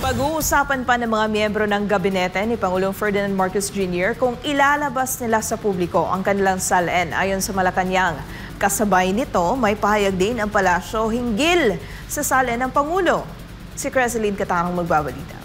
Pag-uusapan pa ng mga miyembro ng gabinete ni Pangulong Ferdinand Marcos Jr. kung ilalabas nila sa publiko ang kanilang salin ayon sa Malacanang. Kasabay nito, may pahayag din ang palasyo hinggil sa salin ng Pangulo. Si Creseline Catarong magbabalita.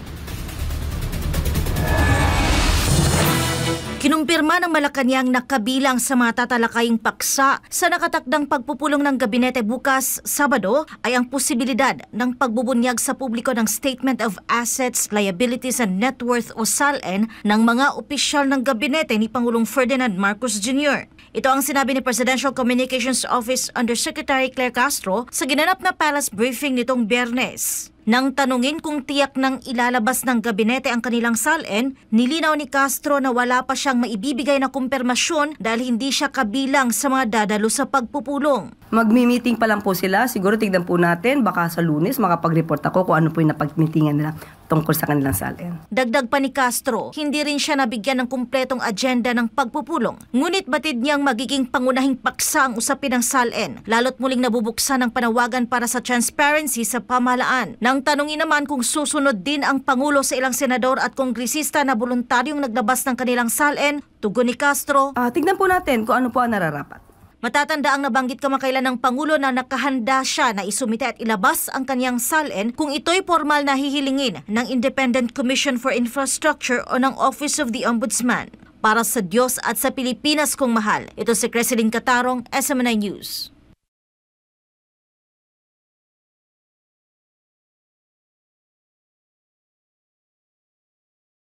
Kinumpirma ng Malacanang na kabilang sa mga tatalakaying paksa sa nakatakdang pagpupulong ng gabinete bukas, Sabado, ay ang posibilidad ng pagbubunyag sa publiko ng Statement of Assets, Liabilities and Net Worth o SALN ng mga opisyal ng gabinete ni Pangulong Ferdinand Marcos Jr. Ito ang sinabi ni Presidential Communications Office Undersecretary Claire Castro sa ginanap na palace briefing nitong Biyernes. Nang tanungin kung tiyak nang ilalabas ng gabinete ang kanilang salin, nilinaw ni Castro na wala pa siyang maibibigay na kumpirmasyon dahil hindi siya kabilang sa mga dadalo sa pagpupulong. Magmi-meeting pa lang po sila, siguro tignan po natin, baka sa Lunes makapag-report ako kung ano po yung napag-meetingan nila tungkol sa kanilang salin. Dagdag pa ni Castro, hindi rin siya nabigyan ng kumpletong agenda ng pagpupulong. Ngunit batid niyang magiging pangunahing paksa ang usapin ng salin, lalo't muling nabubuksan ang panawagan para sa transparency sa pamahalaan. Nang tanungin naman kung susunod din ang Pangulo sa ilang senador at kongresista na voluntaryong naglabas ng kanilang salin, tugon ni Castro, tignan po natin kung ano po ang nararapat. Matatanda ang nabanggit kamakailan ng Pangulo na nakahanda siya na isumite at ilabas ang kanyang salin kung ito'y formal na hihilingin ng Independent Commission for Infrastructure o ng Office of the Ombudsman. Para sa Diyos at sa Pilipinas kong mahal, ito si Creseline Catarong, SMNI News.